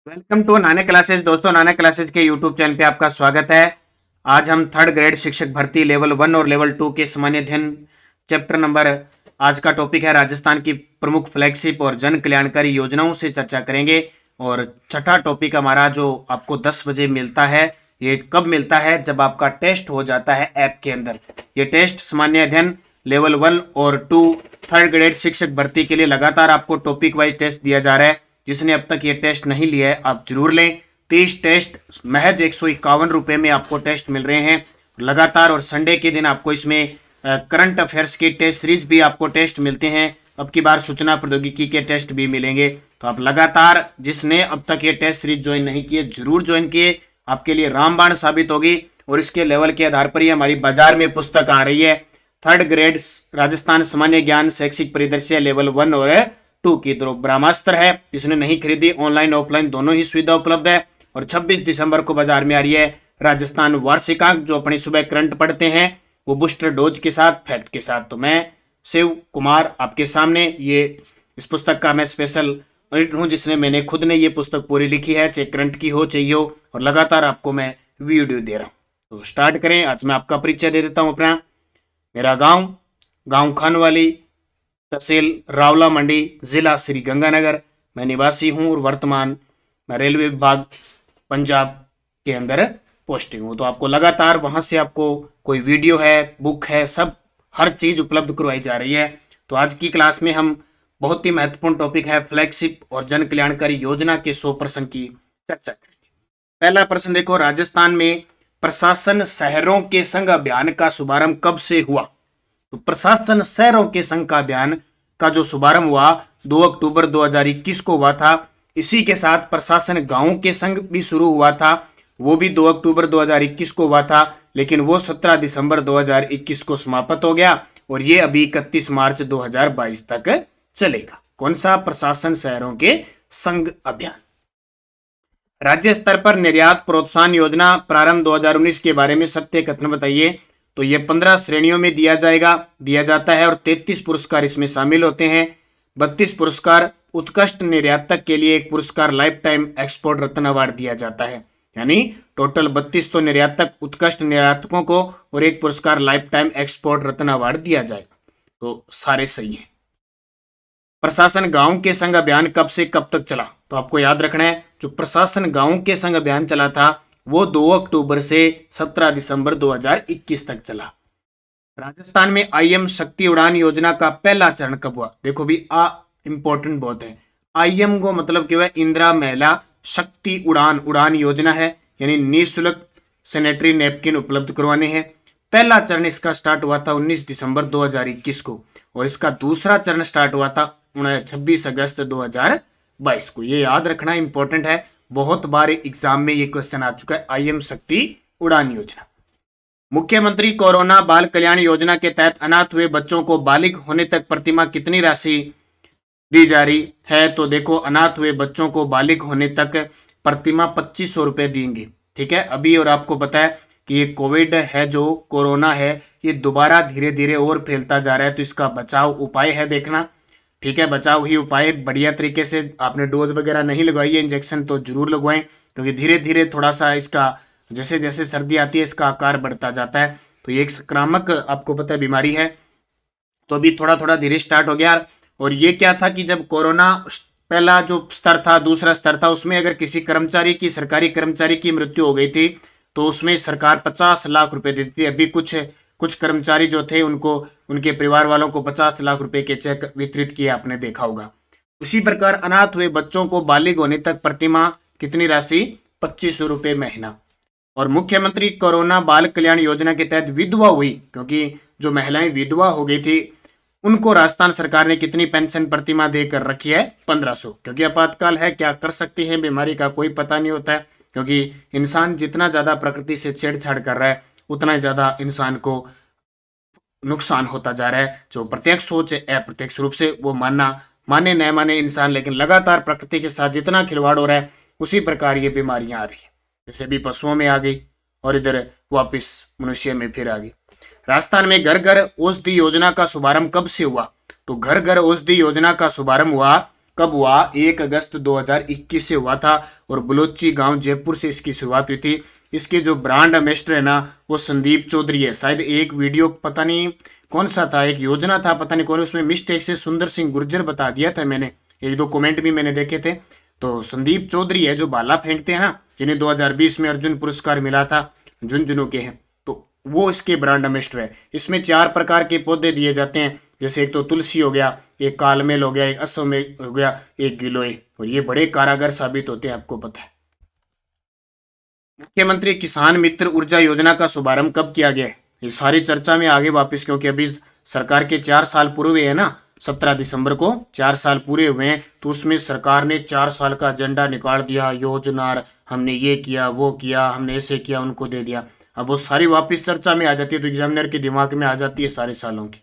Welcome to Nana classes. दोस्तों, नाना classes के YouTube channel पे आपका स्वागत है। आज हम थर्ड ग्रेड शिक्षक भर्ती लेवल 1 और लेवल 2 के सामान्य अध्ययन चैप्टर नंबर, आज का टॉपिक है राजस्थान की प्रमुख फ्लैगशिप और जन कल्याणकारी योजनाओं से चर्चा करेंगे। और छठा टॉपिक हमारा जो आपको 10 बजे मिलता है, ये कब मिलता है? जब आपका टेस्ट हो जाता है ऐप के अंदर। ये टेस्ट सामान्य अध्ययन लेवल 1 और 2 थर्ड ग्रेड शिक्षक भर्ती के लिए लगातार आपको टॉपिक वाइज टेस्ट दिया जा रहा है। जिसने अब तक ये टेस्ट नहीं लिया है आप जरूर लें। 30 टेस्ट महज 151 रुपए में आपको टेस्ट मिल रहे हैं लगातार। और संडे के दिन आपको इसमें करंट अफेयर्स की टेस्ट सीरीज भी आपको टेस्ट मिलते हैं। अब की बार सूचना प्रौद्योगिकी के टेस्ट भी मिलेंगे। तो आप लगातार, जिसने अब तक ये टेस्ट सीरीज ज्वाइन नहीं किए जरूर ज्वाइन किए, आपके लिए रामबाण साबित होगी। और इसके लेवल के आधार पर ही हमारी बाजार में पुस्तक आ रही है। थर्ड ग्रेड राजस्थान सामान्य ज्ञान शैक्षिक परिदृश्य लेवल 1 और 2 की ब्रह्मास्त्र है। जिसने नहीं खरीदी, ऑनलाइन ऑफलाइन दोनों ही सुविधा उपलब्ध है। और 26 दिसंबर को बाजार में आ रही है राजस्थान वार्षिकांक, जो अपनी सुबह करंट पढ़ते हैं वो बूस्टर डोज के साथ, फैक्ट के साथ। तो मैं शिव कुमार आपके सामने ये इस पुस्तक का मैं स्पेशल एडिटर हूँ, जिसने मैंने खुद ने ये पुस्तक पूरी लिखी है, चाहे करंट की हो चाहिए हो। और लगातार आपको मैं वीडियो दे रहा हूँ। तो स्टार्ट करें। आज मैं आपका परिचय दे देता हूँ अपना। मेरा गांव खानवाली, तहसील रावला मंडी, जिला श्री गंगानगर। मैं निवासी हूं और वर्तमान मैं रेलवे विभाग पंजाब के अंदर पोस्टिंग हूं। तो आपको लगातार वहां से आपको कोई वीडियो है, बुक है, सब हर चीज उपलब्ध करवाई जा रही है। तो आज की क्लास में हम बहुत ही महत्वपूर्ण टॉपिक है फ्लैगशिप और जन कल्याणकारी योजना के 100 प्रश्न की चर्चा करेंगे। पहला प्रश्न देखो, राजस्थान में प्रशासन शहरों के संघ अभियान का शुभारंभ कब से हुआ? तो प्रशासन शहरों के संघ का अभियान का जो शुभारंभ हुआ 2 अक्टूबर 2021 को हुआ था। इसी के साथ प्रशासन गांवों के संघ भी शुरू हुआ था, वो भी 2 अक्टूबर 2021 को हुआ था। लेकिन वो 17 दिसंबर 2021 को समाप्त हो गया और ये अभी 31 मार्च 2022 तक चलेगा। कौन सा? प्रशासन शहरों के संघ अभियान। राज्य स्तर पर निर्यात प्रोत्साहन योजना प्रारंभ 2019 के बारे में सत्य कथन बताइए। तो ये 15 श्रेणियों में दिया जाता है और 33 पुरस्कार इसमें शामिल होते हैं। 32 पुरस्कार उत्कृष्ट निर्यातक के लिए, एक पुरस्कार लाइफ टाइम एक्सपोर्ट रत्न अवार्ड दिया जाता है। यानी टोटल 32 तो निर्यातक, उत्कृष्ट निर्यातकों को, और एक पुरस्कार लाइफ टाइम एक्सपोर्ट रत्न अवार्ड दिया जाएगा। तो सारे सही है। प्रशासन गांव के संघ अभियान कब से कब तक चला? तो आपको याद रखना है, जो प्रशासन गांव के संघ अभियान चला था वो 2 अक्टूबर से 17 दिसंबर 2021 तक चला। राजस्थान में आईएम शक्ति उड़ान योजना का पहला चरण कब हुआ? देखो भी इंपॉर्टेंट बहुत है। आईएम को मतलब क्या है? इंदिरा महिला शक्ति उड़ान योजना है, यानी निःशुल्क सैनिटरी नैपकिन उपलब्ध करवाने हैं। पहला चरण इसका स्टार्ट हुआ था 19 दिसंबर 2021 को, और इसका दूसरा चरण स्टार्ट हुआ था 26 अगस्त 2022 को। ये याद रखना इंपॉर्टेंट है, बहुत बार एग्जाम में ये क्वेश्चन आ चुका है। आईएम शक्ति उड़ान योजना। मुख्यमंत्री कोरोना बाल कल्याण योजना के तहत अनाथ हुए बच्चों को बालिग होने तक प्रतिमाह कितनी राशि दी जा रही है? तो देखो, अनाथ हुए बच्चों को बालिग होने तक प्रतिमाह 2500 रुपए देंगे। ठीक है अभी। और आपको पता है कि ये कोविड है, जो कोरोना है, ये दोबारा धीरे धीरे और फैलता जा रहा है। तो इसका बचाव उपाय है देखना। ठीक है, बचाव ही उपाय। बढ़िया तरीके से आपने डोज वगैरह नहीं लगवाई है, इंजेक्शन तो जरूर लगवाएं, क्योंकि धीरे धीरे थोड़ा सा इसका, जैसे जैसे सर्दी आती है इसका आकार बढ़ता जाता है। तो ये एक संक्रामक आपको पता है बीमारी है। तो अभी थोड़ा थोड़ा धीरे स्टार्ट हो गया। और ये क्या था कि जब कोरोना पहला जो स्तर था, दूसरा स्तर था, उसमें अगर किसी कर्मचारी की, सरकारी कर्मचारी की मृत्यु हो गई थी तो उसमें सरकार 50 लाख रुपए देती थी। अभी कुछ कर्मचारी जो थे उनको, उनके परिवार वालों को 50 लाख रुपए के चेक वितरित किए, आपने देखा होगा। उसी प्रकार अनाथ हुए बच्चों को बालिग होने तक प्रतिमाह कितनी राशि? 2500 रुपए महीना। और मुख्यमंत्री कोरोना बाल कल्याण योजना के तहत विधवा हुई, क्योंकि जो महिलाएं विधवा हो गई थी उनको राजस्थान सरकार ने कितनी पेंशन प्रतिमाह देकर रखी है? 1500। क्योंकि आपातकाल है, क्या कर सकती है, बीमारी का कोई पता नहीं होता है। क्योंकि इंसान जितना ज्यादा प्रकृति से छेड़छाड़ कर रहा है उतना ज्यादा इंसान को नुकसान होता जा रहा है। जो प्रत्यक्ष सोच है, अप्रत्यक्ष रूप से वो माने न माने इंसान, लेकिन लगातार प्रकृति के साथ जितना खिलवाड़ हो रहा है उसी प्रकार ये बीमारियां आ रही है। जैसे अभी पशुओं में आ गई और इधर वापिस मनुष्य में फिर आ गई। राजस्थान में घर घर औषधि योजना का शुभारंभ कब से हुआ? तो घर घर औषधि योजना का शुभारंभ हुआ कब हुआ? 1 अगस्त 2021 से हुआ था और बलोची गांव जयपुर से इसकी शुरुआत हुई थी। इसके जो ब्रांड एम्बेसडर है ना वो संदीप चौधरी है। शायद एक वीडियो पता नहीं कौन सा था, एक योजना था पता नहीं कौन, उसमें मिस्टेक से सुंदर सिंह गुर्जर बता दिया था मैंने, एक दो कमेंट भी मैंने देखे थे। तो संदीप चौधरी है जो भाला फेंकते हैं ना, जिन्हें 2020 में अर्जुन पुरस्कार मिला था, झुंझुनू के हैं, तो वो इसके ब्रांड एम्बेसडर है। इसमें 4 प्रकार के पौधे दिए जाते हैं, जैसे एक तो तुलसी हो गया, एक कालमेल हो गया, एक अश्वमेध हो गया, एक गिलोय, और ये बड़े कारागर साबित होते हैं, आपको पता है। मुख्यमंत्री किसान मित्र ऊर्जा योजना का शुभारंभ कब किया गया है? ये सारी चर्चा में आगे वापस, क्योंकि अभी सरकार के 4 साल पूरे हुए हैं ना, 17 दिसंबर को 4 साल पूरे हुए हैं, तो उसमें सरकार ने 4 साल का एजेंडा निकाल दिया, योजना, हमने ये किया वो किया, हमने ऐसे किया, उनको दे दिया। अब वो सारी वापस चर्चा में आ जाती है, तो एग्जामिनर के दिमाग में आ जाती है सारे सालों की।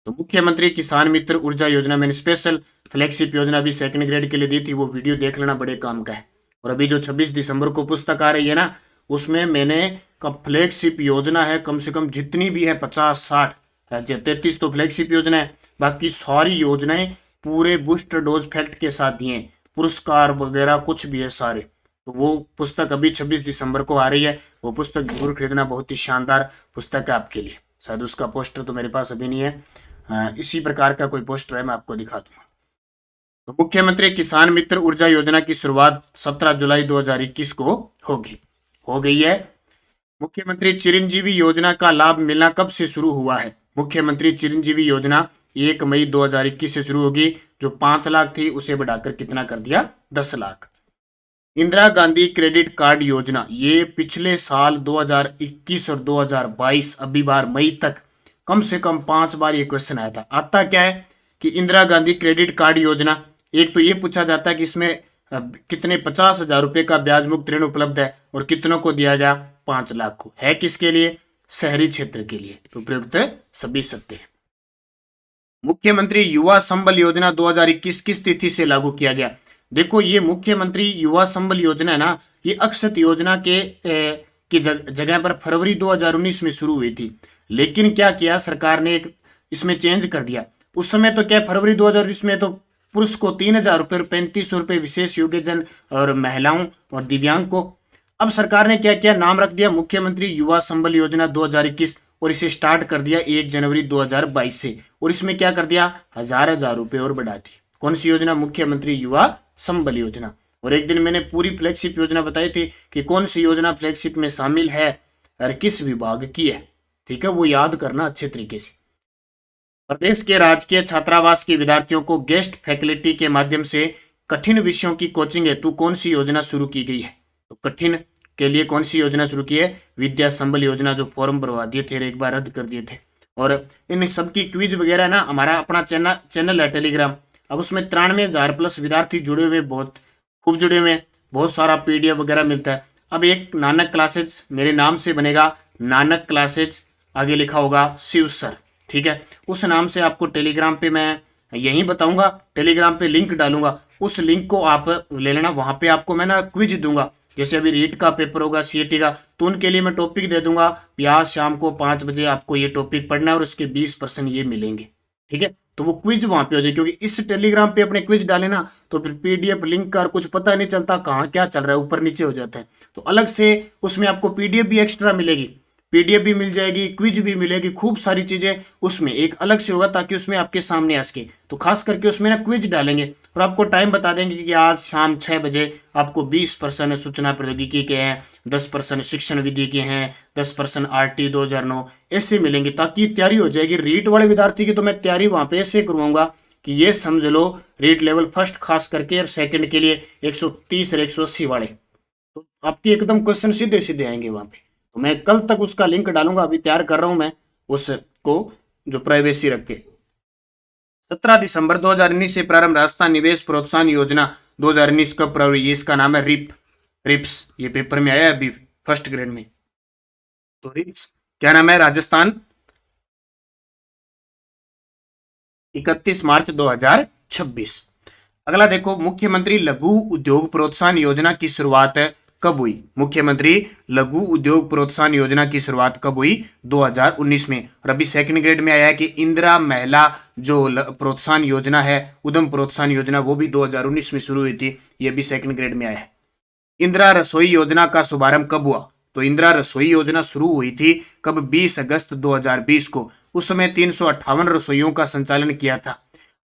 तो मुख्यमंत्री किसान मित्र ऊर्जा योजना मैंने स्पेशल फ्लैगशिप योजना भी 2nd ग्रेड के लिए दी थी, वो वीडियो देख लेना, बड़े काम का है। और अभी जो 26 दिसंबर को पुस्तक आ रही है ना, उसमें मैंने फ्लैगशिप योजना है कम से कम जितनी भी है 50-60 33 तो फ्लैगशिप योजना है, बाकी सारी योजनाएं पूरे बूस्टर डोज फैक्ट के साथ दिए हैं, पुरस्कार वगैरह कुछ भी है सारे। तो वो पुस्तक अभी 26 दिसंबर को आ रही है, वो पुस्तक जरूर खरीदना, बहुत ही शानदार पुस्तक है आपके लिए। शायद उसका पोस्टर तो मेरे पास अभी नहीं है, इसी प्रकार का कोई पोस्टर है, मैं आपको दिखा दूंगा। तो मुख्यमंत्री किसान मित्र ऊर्जा योजना की शुरुआत 17 जुलाई 2021 को हो गई है। मुख्यमंत्री चिरंजीवी योजना का लाभ मिलना कब से शुरू हुआ है? मुख्यमंत्री चिरंजीवी योजना 1 मई 2021 से शुरू होगी। जो 5 लाख थी उसे बढ़ाकर कितना कर दिया? 10 लाख। इंदिरा गांधी क्रेडिट कार्ड योजना, ये पिछले साल 2021 और 2022 अभी बार मई तक कम से कम 5 बार ये क्वेश्चन आया था। आता क्या है कि इंदिरा गांधी क्रेडिट कार्ड योजना, एक तो ये पूछा जाता है कि इसमें कितने 50,000 रुपए का ब्याज मुक्त ऋण उपलब्ध है और कितनों को दिया गया? 5 लाख को। है किसके लिए? शहरी क्षेत्र के लिए। तो प्रयुक्त सभी सत्य है। मुख्यमंत्री युवा संबल योजना 2021 किस तिथि से लागू किया गया? देखो ये मुख्यमंत्री युवा संबल योजना है ना, ये अक्षत योजना की जगह पर फरवरी 2019 में शुरू हुई थी, लेकिन क्या किया सरकार ने, एक इसमें चेंज कर दिया। उस समय तो क्या फरवरी 2019 में तो पुरुष को 3,000 रुपये और 3,500 रुपये विशेष योग्यजन और महिलाओं और दिव्यांग को। अब सरकार ने क्या किया, नाम रख दिया मुख्यमंत्री युवा संबल योजना 2021 और इसे स्टार्ट कर दिया 1 जनवरी 2022 से। और इसमें क्या कर दिया, हजार रुपये और बढ़ा दी। कौन सी योजना? मुख्यमंत्री युवा संबल योजना। और एक दिन मैंने पूरी फ्लैगशिप योजना बताई थी कि कौन सी योजना फ्लैगशिप में शामिल है और किस विभाग की है, ठीक है, वो याद करना अच्छे तरीके से। प्रदेश के राजकीय छात्रावास के विद्यार्थियों को गेस्ट फैकल्टी के माध्यम से कठिन विषयों की कोचिंग हेतु कौन सी योजना शुरू की गई है? तो कठिन के लिए कौन सी योजना शुरू की है? विद्या संबल योजना, जो फॉर्म भरवा दिए थे एक बार रद्द कर दिए थे। और इन सबकी क्विज वगैरह ना, हमारा अपना चैनल है टेलीग्राम, अब उसमें 93,000 प्लस विद्यार्थी जुड़े हुए, बहुत खूब जुड़े हुए, बहुत सारा PDF वगैरह मिलता है। अब एक नानक क्लासेज मेरे नाम से बनेगा, नानक क्लासेज आगे लिखा होगा शिव सर, ठीक है, उस नाम से आपको टेलीग्राम पे मैं यही बताऊंगा, टेलीग्राम पे लिंक डालूंगा, उस लिंक को आप ले लेना। वहां पे आपको मैं ना क्विज दूंगा, जैसे अभी रीट का पेपर होगा, CAT का, तो उनके लिए मैं टॉपिक दे दूंगा, आज शाम को 5 बजे आपको ये टॉपिक पढ़ना है और उसके 20% ये मिलेंगे, ठीक है। तो वो क्विज वहां पे हो जाए, क्योंकि इस टेलीग्राम पे अपने क्विज डाले ना तो फिर PDF लिंक का कुछ पता नहीं चलता कहाँ क्या चल रहा है, ऊपर नीचे हो जाता है। तो अलग से उसमें आपको PDF भी एक्स्ट्रा मिलेगी, PDF भी मिल जाएगी, क्विज भी मिलेगी, खूब सारी चीजें उसमें एक अलग से होगा, ताकि उसमें आपके सामने आ सके। तो खास करके उसमें ना क्विज डालेंगे और आपको टाइम बता देंगे कि आज शाम 6 बजे आपको 20% सूचना प्रौद्योगिकी के हैं, 10% शिक्षण विधि के हैं, 10% RT 2009 ऐसे मिलेंगे, ताकि तैयारी हो जाएगी। रीट वाले विद्यार्थी की तो मैं तैयारी वहां पे ऐसे करवाऊंगा कि ये समझ लो रीट लेवल फर्स्ट खास करके और सेकंड के लिए 130 और 180 वाले, तो आपके एकदम क्वेश्चन सीधे सीधे आएंगे वहां पे। तो मैं कल तक उसका लिंक डालूंगा, अभी तैयार कर रहा हूं मैं उसको, जो प्राइवेसी रख के। 17 दिसंबर 2019 से प्रारंभ राजस्थान निवेश प्रोत्साहन योजना 2019 कब प्रारंभ हुई? इसका नाम है रिप्स। ये पेपर में आया अभी फर्स्ट ग्रेड में। तो रिप्स क्या नाम है? राजस्थान 31 मार्च 2026। अगला देखो, मुख्यमंत्री लघु उद्योग प्रोत्साहन योजना की शुरुआत कब हुई? मुख्यमंत्री लघु उद्योग प्रोत्साहन योजना की शुरुआत कब हुई? 2019 में। और अभी सेकंड ग्रेड में आया है कि इंदिरा महिला जो प्रोत्साहन योजना है, उद्यम प्रोत्साहन योजना, वो भी 2019 में शुरू हुई थी। ये भी सेकंड ग्रेड में आया है। इंदिरा रसोई योजना का शुभारंभ कब हुआ? तो इंदिरा रसोई योजना शुरू हुई थी कब? 20 अगस्त 2020 को। उस समय 358 रसोइयों का संचालन किया था।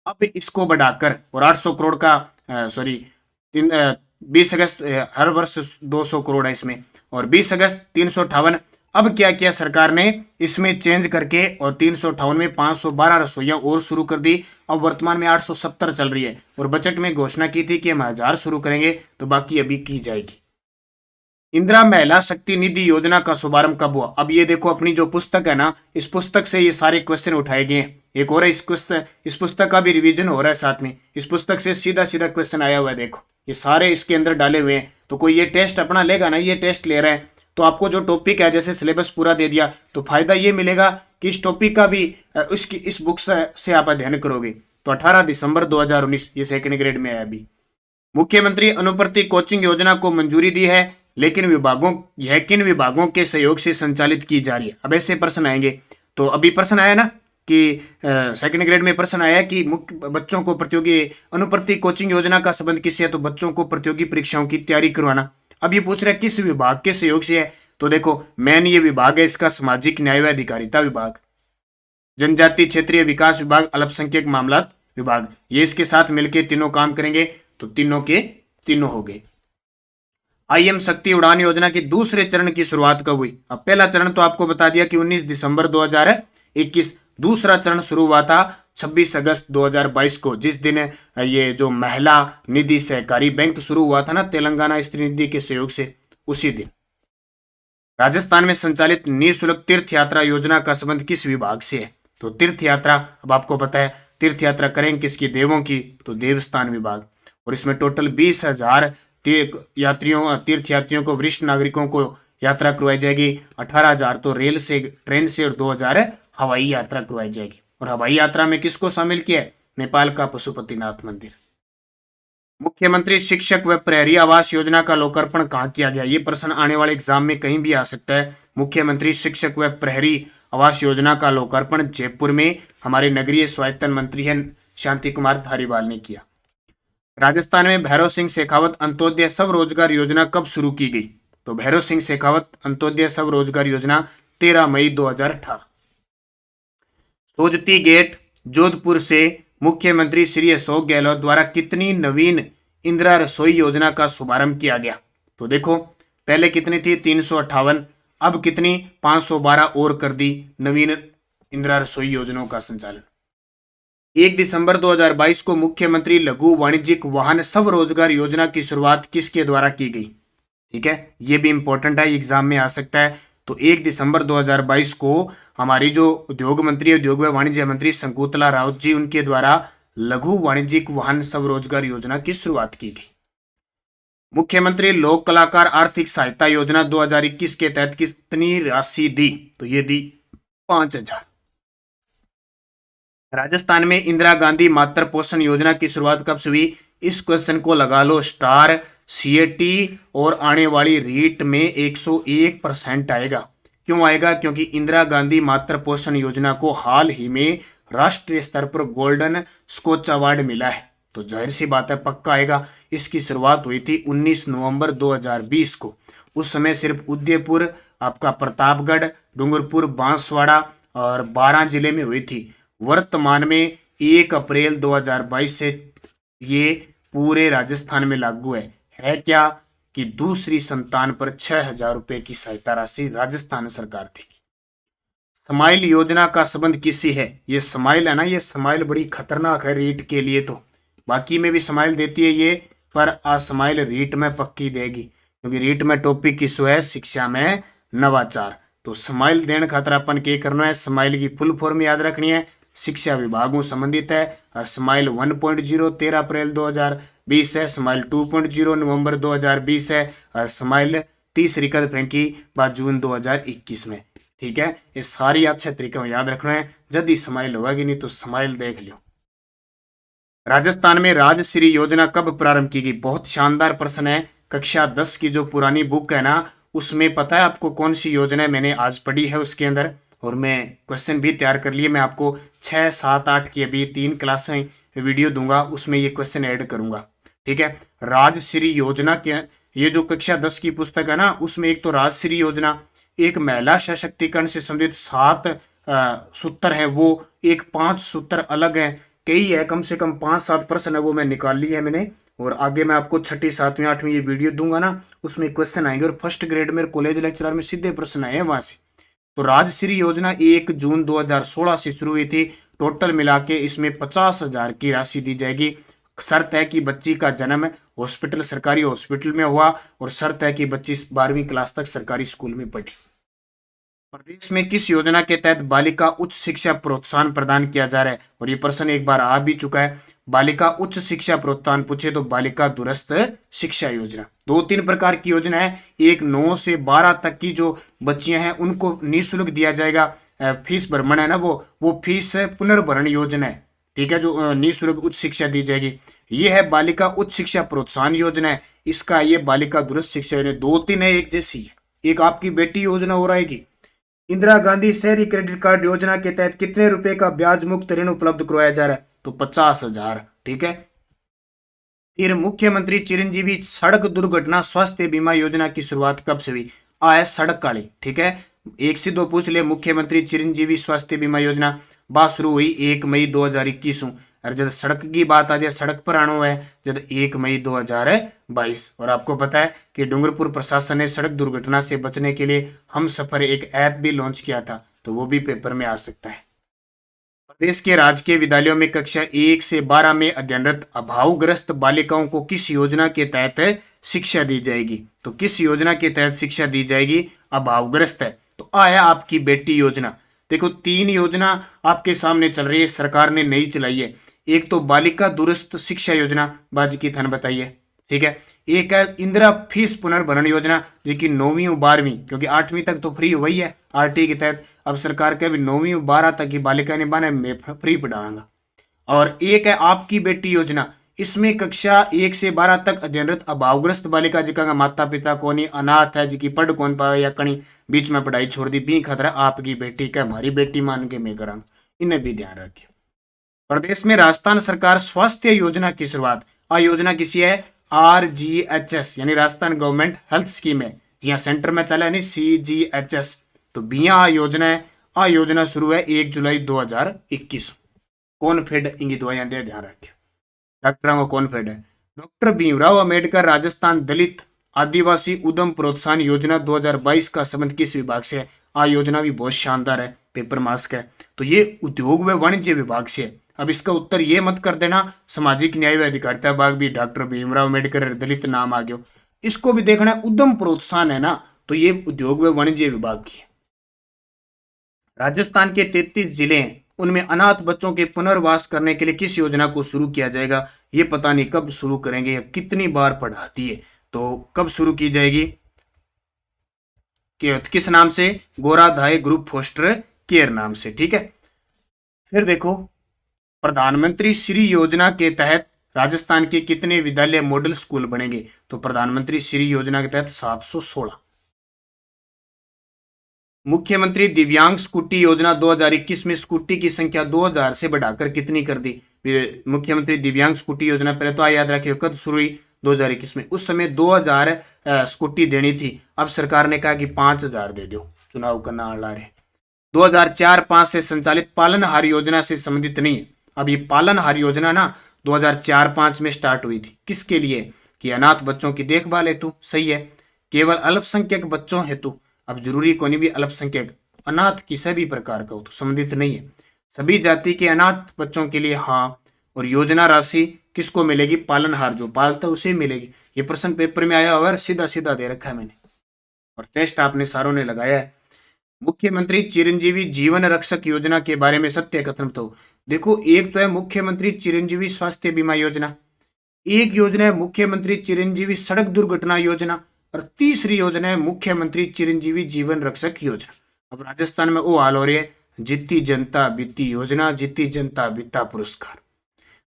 अब इसको बढ़ाकर और 800 करोड़ का 20 अगस्त हर वर्ष 200 करोड़ है इसमें, और 20 अगस्त 358। अब क्या किया सरकार ने? इसमें चेंज करके और 358 में 512 रसोइयां और शुरू कर दी। अब वर्तमान में 870 चल रही है, और बजट में घोषणा की थी कि हम 1000 शुरू करेंगे, तो बाकी अभी की जाएगी। इंदिरा महिला शक्ति निधि योजना का शुभारंभ कब हुआ? अब ये देखो, अपनी जो पुस्तक है ना, इस पुस्तक से ये सारे क्वेश्चन उठाए गए हैं। एक और है, इस पुस्तक का भी रिवीजन हो रहा है साथ में। इस पुस्तक से सीधा सीधा क्वेश्चन आया हुआ है, देखो ये सारे इसके अंदर डाले हुए हैं। तो कोई ये टेस्ट अपना लेगा ना, ये टेस्ट ले रहे हैं, तो आपको जो टॉपिक है, जैसे सिलेबस पूरा दे दिया, तो फायदा ये मिलेगा कि इस टॉपिक का भी इस बुक से आप अध्ययन करोगे। तो 18 दिसंबर 2019 ये सेकंड ग्रेड में है। अभी मुख्यमंत्री अनुप्रति कोचिंग योजना को मंजूरी दी है, लेकिन यह किन विभागों के सहयोग से संचालित की जा रही है? अब ऐसे प्रश्न आएंगे। तो अभी प्रश्न आया ना कि सेकंड ग्रेड में प्रश्न आया कि मुख्य बच्चों को प्रतियोगी अनुप्रति कोचिंग योजना का संबंध किससे है? तो बच्चों को प्रतियोगी परीक्षाओं की तैयारी करवाना। अब ये पूछ रहा है किस विभाग के सहयोग से है? तो देखो, मेन ये विभाग है इसका सामाजिक न्याय व अधिकारिता विभाग, जनजातीय क्षेत्रीय विकास विभाग, अल्पसंख्यक मामलात विभाग, ये इसके साथ मिलकर तीनों काम करेंगे। तो तीनों के तीनों हो गए। आईएम शक्ति उड़ान योजना के दूसरे चरण की शुरुआत कब हुई? अब पहला चरण तो आपको बता दिया कि 19 दिसंबर 2021। दूसरा चरण शुरू हुआ था 26 अगस्त 2022 को, जिस दिन ये जो महिला निधि सहकारी बैंक शुरू हुआ था ना, तेलंगाना स्त्री निधि के सहयोग से, उसी दिन। राजस्थान में संचालित निःशुल्क तीर्थ यात्रा योजना का संबंध किस विभाग से है? तो तीर्थ यात्रा, अब आपको पता है तीर्थ यात्रा करेंगे किसकी? देवों की, तो देवस्थान विभाग। और इसमें टोटल 20,000 तीर्थ यात्रियों को, वरिष्ठ नागरिकों को यात्रा करवाई जाएगी। 18,000 तो रेल से, ट्रेन से, और 2,000 हवाई यात्रा करवाई जाएगी। और हवाई यात्रा में किसको शामिल किया है? नेपाल का पशुपतिनाथ मंदिर। मुख्यमंत्री शिक्षक व प्रहरी आवास योजना का लोकार्पण कहाँ किया गया? ये प्रश्न आने वाले एग्जाम में कहीं भी आ सकता है। मुख्यमंत्री शिक्षक व प्रहरी आवास योजना का लोकार्पण जयपुर में हमारे नगरीय स्वायत्तन मंत्री हैं शांति कुमार धारीवाल ने किया। राजस्थान में भैरव सिंह शेखावत अंत्योदय स्वरोजगार योजना कब शुरू की गई? तो भैरव सिंह शेखावत अंत्योदय स्वरोजगार योजना 13 मई 2018। सोजती गेट जोधपुर से मुख्यमंत्री श्री अशोक गहलोत द्वारा कितनी नवीन इंदिरा रसोई योजना का शुभारंभ किया गया? तो देखो, पहले कितनी थी? 358। अब कितनी? 512 और कर दी नवीन इंदिरा रसोई योजनाओं का संचालन। 1 दिसंबर 2022 को मुख्यमंत्री लघु वाणिज्यिक वाहन स्वरोजगार योजना की शुरुआत किसके द्वारा की गई? ठीक है, ये भी इंपॉर्टेंट है, एग्जाम में आ सकता है। तो 1 दिसंबर 2022 को हमारी जो उद्योग मंत्री, उद्योग व वाणिज्य मंत्री शंकुतला राउत जी, उनके द्वारा लघु वाणिज्यिक वाहन स्वरोजगार योजना की शुरुआत की गई। मुख्यमंत्री लोक कलाकार आर्थिक सहायता योजना 2021 के तहत कितनी राशि दी? तो ये दी 5,000। राजस्थान में इंदिरा गांधी मातृ पोषण योजना की शुरुआत कब से हुई? इस क्वेश्चन को लगा लो स्टार, सीएटी और आने वाली रीट में 101% आएगा। क्यों आएगा? क्योंकि इंदिरा गांधी मातृ पोषण योजना को हाल ही में राष्ट्रीय स्तर पर गोल्डन स्कॉच अवार्ड मिला है, तो जाहिर सी बात है पक्का आएगा। इसकी शुरुआत हुई थी 19 नवंबर 2020 को। उस समय सिर्फ उदयपुर, आपका प्रतापगढ़, डूंगरपुर, बांसवाड़ा और 12 जिले में हुई थी। वर्तमान में 1 अप्रैल 2022 से ये पूरे राजस्थान में लागू है क्या? कि दूसरी संतान पर 6,000 रुपए की सहायता राशि राजस्थान सरकार देगी। स्माइल योजना का संबंध किससे है? ये स्माइल है ना, ये स्माइल बड़ी खतरनाक है रीट के लिए। तो बाकी में भी स्माइल देती है ये, पर आ स्माइल रीट में पक्की देगी, क्योंकि रीट में टॉपिक की है शिक्षा में नवाचार। तो स्माइल देने खातर अपन के करना है, स्माइल की फुल फॉर्म याद रखनी है, शिक्षा विभागों संबंधित है। और स्माइल 1.0 13 अप्रैल 2020 है, स्माइल 2.0 नवंबर 2020 है, और स्माइल 30 रिकद फेंकी बात जून 2021 में। ठीक है, ये सारी अच्छे तरीके में याद रखना है। यदि स्माइल होगी नहीं तो स्माइल देख लियो। राजस्थान में राजश्री योजना कब प्रारंभ की गई? बहुत शानदार प्रश्न है। कक्षा 10 की जो पुरानी बुक है ना, उसमें पता है आपको कौन सी योजना मैंने आज पढ़ी है उसके अंदर, और मैं क्वेश्चन भी तैयार कर लिए। मैं आपको 6, 7, 8 की अभी 3 क्लासें वीडियो दूंगा, उसमें ये क्वेश्चन ऐड करूंगा। ठीक है, राजश्री योजना के, ये जो कक्षा 10 की पुस्तक है ना, उसमें एक तो राजश्री योजना, एक महिला सशक्तिकरण से संबंधित 7 सूत्र है, वो एक 5 सूत्र अलग है, कई है, कम से कम 5-7 प्रश्न है, वो मैं निकाल ली है मैंने। और आगे मैं आपको 6ठी 7वीं 8वीं ये वीडियो दूंगा ना, उसमें क्वेश्चन आएंगे, और फर्स्ट ग्रेड में कॉलेज लेक्चरर में सीधे प्रश्न आए हैं वहां से। तो राजश्री योजना 1 जून 2016 से शुरू हुई थी। टोटल मिला के इसमें 50,000 की राशि दी जाएगी। शर्त है कि बच्ची का जन्म हॉस्पिटल, सरकारी हॉस्पिटल में हुआ, और शर्त है कि बच्ची 12वीं क्लास तक सरकारी स्कूल में पढ़ी। प्रदेश में किस योजना के तहत बालिका उच्च शिक्षा प्रोत्साहन प्रदान किया जा रहा है? और ये प्रश्न एक बार आ भी चुका है। बालिका उच्च शिक्षा प्रोत्साहन पूछे तो बालिका दूरस्थ शिक्षा योजना। 2-3 प्रकार की योजना है। एक 9 से 12 तक की जो बच्चियां हैं उनको निःशुल्क दिया जाएगा, फीस भ्रमण है ना, वो फीस पुनर्भरण योजना है। ठीक है, जो निःशुल्क उच्च शिक्षा दी जाएगी, ये है बालिका उच्च शिक्षा प्रोत्साहन योजना है। इसका ये बालिका दूरस्थ शिक्षा योजना 2-3 है, एक जैसी है। एक आपकी बेटी योजना हो रहेगी। इंदिरा गांधी शहरी क्रेडिट कार्ड योजना के तहत कितने रुपए का ब्याज मुक्त ऋण उपलब्ध करवाया जा रहा है? तो 50,000। ठीक है, फिर मुख्यमंत्री चिरंजीवी सड़क दुर्घटना स्वास्थ्य बीमा योजना की शुरुआत कब से हुई? है सड़क काली। ठीक है, 1 से 2 पूछ ले। मुख्यमंत्री चिरंजीवी स्वास्थ्य बीमा योजना बात शुरू हुई 1 मई 2021। और जब सड़क की बात आ जाए, सड़क पर आना हुआ है जब 1 मई 2022। और आपको पता है कि डूंगरपुर प्रशासन ने सड़क दुर्घटना से बचने के लिए हम सफर एक ऐप भी लॉन्च किया था, तो वो भी पेपर में आ सकता है। प्रदेश के राजकीय विद्यालयों में कक्षा 1 से 12 में अध्ययनरत अभावग्रस्त बालिकाओं को किस योजना के तहत शिक्षा दी जाएगी? तो किस योजना के तहत शिक्षा दी जाएगी? अभावग्रस्त है तो आया आपकी बेटी योजना। देखो 3 योजना आपके सामने चल रही है, सरकार ने नई चलाई है। एक तो बालिका दूरस्थ शिक्षा योजना, बाजी की थान बताइए। ठीक है, एक है इंदिरा फीस पुनर्भरण योजना, जो कि 9वीं और 12वीं, क्योंकि 8वीं तक तो फ्री वही है आरटी के तहत। अब सरकार के भी 9वीं और 12 तक की बालिका ने बने मैं फ्री पढ़ाऊंगा। और एक है आपकी बेटी योजना, इसमें कक्षा 1 से 12 तक अध्ययनरत अभावग्रस्त बालिका जिका माता पिता कोनी, अनाथ है, जिकी पढ़ कौन पाए या कहीं बीच में पढ़ाई छोड़ दी, भी खतरा आपकी बेटी का हमारी बेटी मान के मैं कराऊंगा, इन्हें भी ध्यान रखिए। प्रदेश में राजस्थान सरकार स्वास्थ्य योजना की शुरुआत, आ योजना किसी है? RGHS यानी राजस्थान गवर्नमेंट हेल्थ स्कीम है, जी हाँ, सेंटर में चला है नहीं, CGHS। तो बिया योजना है। आ योजना शुरू है 1 जुलाई 2021। कौन फेड इंगी दवाइयां दे, ध्यान रखिए। डॉक्टरों को कौन फेड है? डॉक्टर भीमराव अंबेडकर राजस्थान दलित आदिवासी उद्यम प्रोत्साहन योजना 2022 का संबंध किस विभाग से है? आ योजना भी बहुत शानदार है, पेपर मास्क है, तो ये उद्योग व वाणिज्य विभाग से है। अब इसका उत्तर ये मत कर देना सामाजिक न्याय व अधिकारिता विभाग भी डॉक्टर भीमराव अंबेडकर दलित नाम आ गया, इसको भी देखना है। उद्यम प्रोत्साहन है ना, तो ये उद्योग व वाणिज्य विभाग की है। राजस्थान के 33 जिले हैं, उनमें अनाथ बच्चों के पुनर्वास करने के लिए किस योजना को शुरू किया जाएगा? ये पता नहीं कब शुरू करेंगे या कितनी बार पढ़ाती है, तो कब शुरू की जाएगी, किस नाम से? गोराधाय ग्रुप फोस्टर केयर नाम से। ठीक है, फिर देखो प्रधानमंत्री श्री योजना के तहत राजस्थान के कितने विद्यालय मॉडल स्कूल बनेंगे? तो प्रधानमंत्री श्री योजना के तहत 716। मुख्यमंत्री दिव्यांग स्कूटी योजना 2021 में स्कूटी की संख्या 2000 से बढ़ाकर कितनी कर दी? मुख्यमंत्री दिव्यांग स्कूटी योजना पहले तो याद रखिए कब शुरू हुई? 2021 में। उस समय 2000 स्कूटी देनी थी, अब सरकार ने कहा कि 5000 दे दो, चुनाव करना आ रहे। 2004-5 से संचालित पालनहार योजना से संबंधित नहीं है। अब ये पालनहार योजना ना 2004-5 में स्टार्ट हुई थी, किसके लिए? कि अनाथ बच्चों की देखभाल हेतु, सही है, केवल अल्पसंख्यक बच्चों हेतु। अब जरूरी कोई भी अल्पसंख्यक, अनाथ किसी भी प्रकार का हो तो संबंधित नहीं है, सभी जाति के अनाथ बच्चों के लिए हाँ। और योजना राशि किसको मिलेगी? पालनहार जो पालता है उसे मिलेगी। ये प्रश्न पेपर में आया हुआ, सीधा सीधा दे रखा है मैंने, और टेस्ट आपने सारों ने लगाया है। मुख्यमंत्री चिरंजीवी जीवन रक्षक योजना के बारे में सत्य कथन तो देखो, एक तो है मुख्यमंत्री चिरंजीवी स्वास्थ्य बीमा योजना, एक योजना है मुख्यमंत्री चिरंजीवी सड़क दुर्घटना योजना, और तीसरी योजना है मुख्यमंत्री चिरंजीवी जीवन रक्षक योजना। अब राजस्थान में वो हाल हो रही है, जीती जनता बीती योजना, जीती जनता बीता पुरस्कार।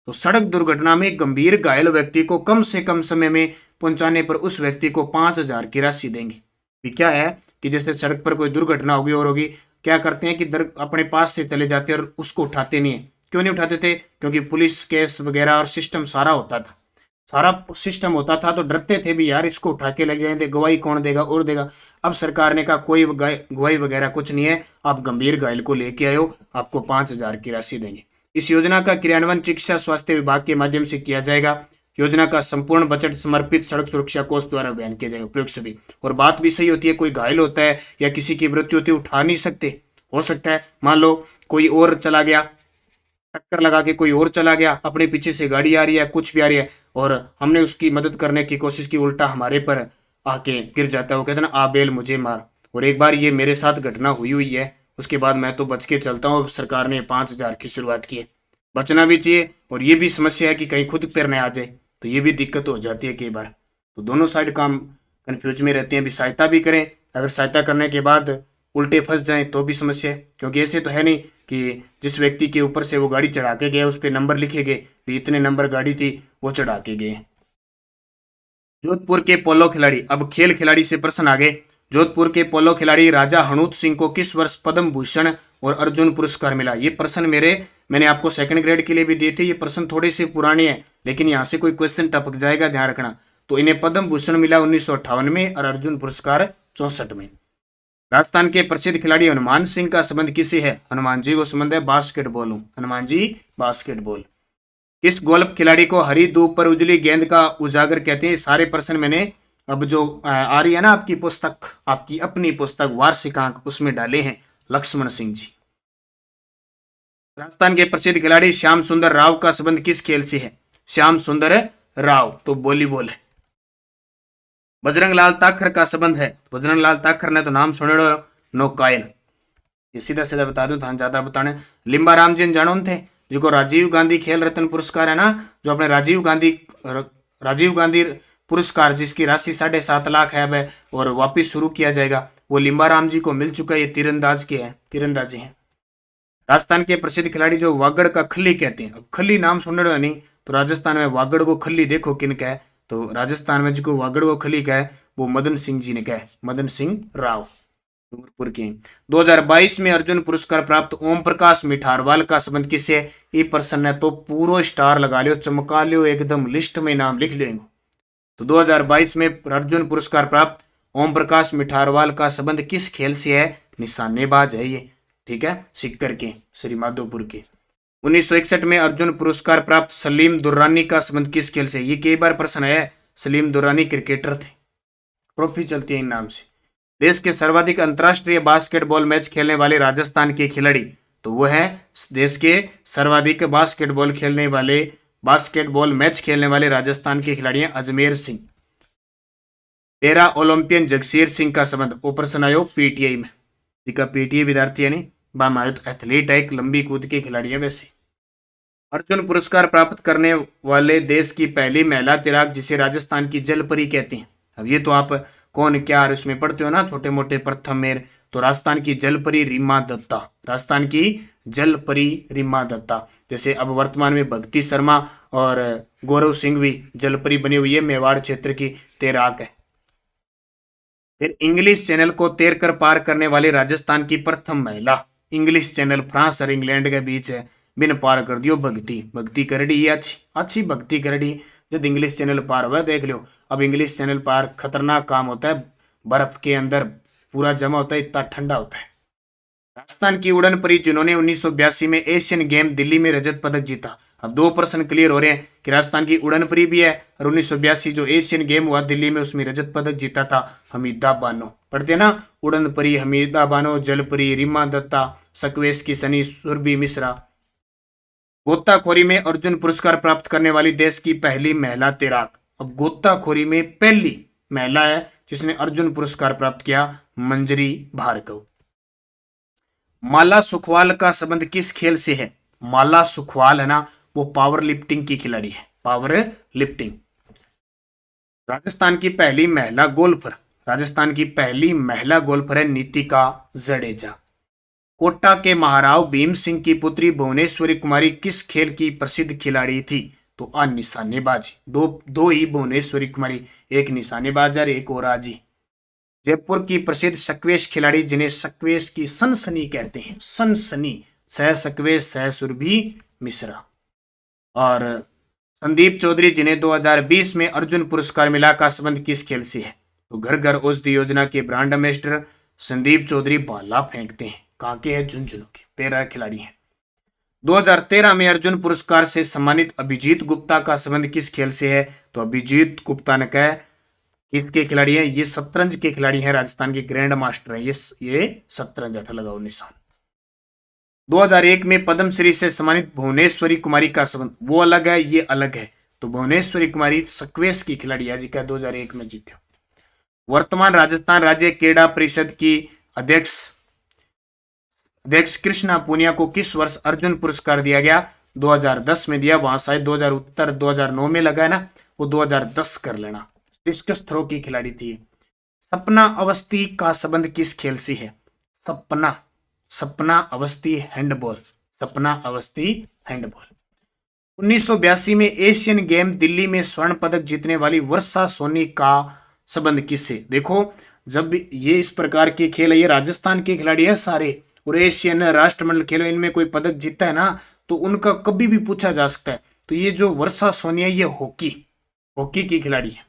तो सड़क दुर्घटना में गंभीर घायल व्यक्ति को कम से कम समय में पहुंचाने पर उस व्यक्ति को 5,000 की राशि देंगे। भी क्या है कि जैसे सड़क पर कोई दुर्घटना होगी और होगी, क्या करते हैं कि अपने पास से चले जाते हैं और उसको उठाते नहीं है। क्यों नहीं उठाते थे? क्योंकि पुलिस केस वगैरह और सिस्टम सारा होता था, सारा सिस्टम होता था, तो डरते थे भी यार इसको उठा के लग जाएंगे, गवाही कौन देगा और देगा। अब सरकार ने कहा कोई गवाही वगैरह कुछ नहीं है, आप गंभीर घायल को लेके आयो, आपको 5,000 की राशि देंगे। इस योजना का क्रियान्वयन चिकित्सा स्वास्थ्य विभाग के माध्यम से किया जाएगा। योजना का संपूर्ण बजट समर्पित सड़क सुरक्षा कोष द्वारा बयान किया जाएगा, उपयुक्त सभी। और बात भी सही होती है, कोई घायल होता है या किसी की मृत्यु होती है, उठा नहीं सकते, हो सकता है मान लो कोई और चला गया, टक्कर लगा के कोई और चला गया, अपने पीछे से गाड़ी आ रही है, कुछ भी आ रही है, और हमने उसकी मदद करने की कोशिश की, उल्टा हमारे पर आके गिर जाता है। वो कहते हैं ना, आ बेल मुझे मार। और एक बार ये मेरे साथ घटना हुई है, उसके बाद मैं तो बच के चलता हूँ। सरकार ने 5,000 की शुरुआत की है, बचना भी चाहिए। और ये भी समस्या है कि कहीं खुद पैर न आ जाए, तो ये भी दिक्कत हो जाती है कई बार। तो दोनों साइड काम कंफ्यूज में रहते हैं। भी सहायता भी करें, अगर सहायता करने के बाद उल्टे फंस जाएं तो भी समस्या है, क्योंकि ऐसे तो है नहीं कि जिस व्यक्ति के ऊपर से वो गाड़ी चढ़ा के गया उस पर नंबर लिखे गए, भी इतने नंबर गाड़ी थी वो चढ़ा के गए। जोधपुर के पोलो खिलाड़ी, अब खेल खिलाड़ी से प्रश्न आ गए। जोधपुर के पोलो खिलाड़ी राजा हनूत सिंह को किस वर्ष पद्म भूषण और अर्जुन पुरस्कार मिला? ये प्रश्न मैंने आपको सेकंड ग्रेड के लिए भी दिए थे। ये प्रश्न थोड़े से पुराने हैं, लेकिन यहाँ से कोई क्वेश्चन टपक जाएगा, ध्यान रखना। तो इन्हें पद्म भूषण मिला 1958 में और अर्जुन पुरस्कार 64 में। राजस्थान के प्रसिद्ध खिलाड़ी हनुमान सिंह का संबंध किससे है? हनुमान जी को संबंध है बास्केटबॉल। हनुमान जी बास्केटबॉल। किस गोल्फ खिलाड़ी को हरी धूप पर उजली गेंद का उजागर कहते हैं? सारे प्रश्न मैंने अब जो आ रही है ना आपकी पुस्तक, आपकी अपनी पुस्तक वार्षिकांक, उसमें डाले हैं। लक्ष्मण सिंह जी। राजस्थान के प्रसिद्ध खिलाड़ी श्याम सुंदर राव का संबंध किस खेल से है? श्याम सुंदर राव तो वॉलीबॉल है। बजरंग लाल ताखर का संबंध है? बजरंग लाल ताखर ने तो नाम सुने नौकायन। ये सीधा सीधा बता दूं, था ज्यादा बताने। लिम्बाराम जी जानो थे जिनको राजीव गांधी खेल रत्न पुरस्कार है ना, जो अपने राजीव गांधी पुरस्कार जिसकी राशि 7.5 लाख है अब, और वापिस शुरू किया जाएगा, वो लिम्बाराम जी को मिल चुका है। ये तीरंदाज के हैं, तीरंदाजी हैं। राजस्थान के प्रसिद्ध खिलाड़ी जो वागड़ का खल्ली कहते हैं, अब खल्ली नाम सुन रहे हो नहीं, तो राजस्थान में वागड़ को खल्ली देखो किन का है, तो राजस्थान में जिसको वागड़ को खल्ली का है वो मदन सिंह जी ने कहा है, मदन सिंह राव डूंगरपुर के। 2022 में अर्जुन पुरस्कार प्राप्त ओम प्रकाश मिठारवाल का संबंध किससे? ये प्रश्न है तो पूरा स्टार लगा लियो, चमका लियो, एकदम लिस्ट में नाम लिख लियो। तो 2022 में अर्जुन पुरस्कार प्राप्त ओम प्रकाश मिठारवाल का संबंध किस खेल से है? निशानेबाज है ये, ठीक है, सिक्कर के, श्री माधोपुर के। 1961 में अर्जुन पुरस्कार प्राप्त सलीम दुर्रानी का संबंध किस खेल से? ये कई बार प्रश्न है। सलीम दुर्रानी क्रिकेटर थे, ट्रॉफी चलती है इन नाम से। देश के सर्वाधिक अंतर्राष्ट्रीय बास्केटबॉल मैच खेलने वाले राजस्थान के खिलाड़ी, तो वो है देश के सर्वाधिक बास्केटबॉल मैच खेलने वाले राजस्थान के खिलाड़ी हैं अजमेर सिंह। पैरा ओलंपियन जगसीर सिंह का संबंध, वो प्रश्न आयो पीटीआई में, ठीक है, पीटीआई विद्यार्थी है नहीं, बामायुत एथलीट है, एक लंबी कूद के खिलाड़ी है। वैसे अर्जुन पुरस्कार प्राप्त करने वाले देश की पहली महिला तैराक जिसे राजस्थान की जलपरी कहते हैं। अब ये तो आप कौन क्या उसमें पढ़ते हो ना, छोटे मोटे प्रथम मेर, तो राजस्थान की जलपरी रीमा दत्ता, राजस्थान की जलपरी रीमा दत्ता। जैसे अब वर्तमान में भक्ति शर्मा और गौरव सिंह भी जलपरी बनी हुई है, मेवाड़ क्षेत्र की तैराक है। फिर इंग्लिश चैनल को तैर कर पार करने वाली राजस्थान की प्रथम महिला, इंग्लिश चैनल फ्रांस और इंग्लैंड के बीच है, बिन पार कर दियो भक्ति करड़ी, ये अच्छी भक्ति करड़ी जब इंग्लिश चैनल पार हुआ, देख लो। अब इंग्लिश चैनल पार खतरनाक काम होता है, बर्फ के अंदर पूरा जमा होता है, इतना ठंडा होता है। राजस्थान की उड़न परी जिन्होंने 1982 में एशियन गेम दिल्ली में रजत पदक जीता। अब दो प्रश्न क्लियर हो रहे हैं कि राजस्थान की उड़न परी भी है, और 1982 जो एशियन गेम हुआ दिल्ली में उसमें रजत पदक जीता था हमीदा बानो। पढ़ते ना, उड़न परी, हमीदा बानो, जलपरी, रीमा दत्ता, सकवेश की सनी, सुरभि मिश्रा। गोताखोरी में अर्जुन पुरस्कार प्राप्त करने वाली देश की पहली महिला तैराक, अब गोताखोरी में पहली महिला है जिसने अर्जुन पुरस्कार प्राप्त किया, मंजरी भार्गव। माला सुखवाल का संबंध किस खेल से है? माला सुखवाल है ना, वो पावर लिफ्टिंग की खिलाड़ी है, पावर लिफ्टिंग। राजस्थान की पहली महिला गोल्फर है नीतिका जडेजा। कोटा के महाराव भीम सिंह की पुत्री भुवनेश्वरी कुमारी किस खेल की प्रसिद्ध खिलाड़ी थी? तो आ निशानेबाजी। दो दो ही भुवनेश्वरी कुमारी, एक निशानेबाज और एक और आजी। जयपुर की प्रसिद्ध स्क्वैश खिलाड़ी जिन्हें स्क्वैश की सनसनी कहते हैं, सनसनी, सह स्क्वैश सह सुरभि मिश्रा। और संदीप चौधरी जिन्हें 2020 में अर्जुन पुरस्कार मिला का संबंध किस खेल से है? तो घर घर औषधि योजना के ब्रांड एम्बेसडर संदीप चौधरी भाला फेंकते हैं, कहाँ के हैं? झुंझुनू के पैरा खिलाड़ी हैं। 2013 में अर्जुन पुरस्कार से सम्मानित अभिजीत गुप्ता का संबंध किस खेल से है? तो अभिजीत गुप्ता ने कहा किसके खिलाड़ी है? ये शतरंज के खिलाड़ी हैं, राजस्थान के ग्रैंड मास्टर हैं ये शतरंज। अठा लगाओ निशान। 2001 में पद्मश्री से सम्मानित भुवनेश्वरी कुमारी का संबंध, वो अलग है ये अलग है। तो भुवनेश्वरी कुमारी स्क्वैश की खिलाड़ी है जिसका 2001 में जीते। वर्तमान राजस्थान राज्य क्रीड़ा परिषद की अध्यक्ष कृष्णा पूनिया को किस वर्ष अर्जुन पुरस्कार दिया गया? 2010 में दिया। वहां शायद 2009 में लगा है ना, वो 2010 कर लेना। डिस्कस थ्रो की खिलाड़ी थी। सपना अवस्थी का संबंध किस खेल से है? सपना अवस्थी हैंडबॉल, सपना अवस्थी हैंडबॉल। 1982 में एशियन गेम दिल्ली में स्वर्ण पदक जीतने वाली वर्षा सोनी का संबंध किससे? देखो जब ये इस प्रकार के खेल है, ये राजस्थान के खिलाड़ी है सारे, और एशियन राष्ट्रमंडल खेलों इनमें कोई पदक जीतता है ना तो उनका कभी भी पूछा जा सकता है। तो ये जो वर्षा सोनी है ये हॉकी की खिलाड़ी है।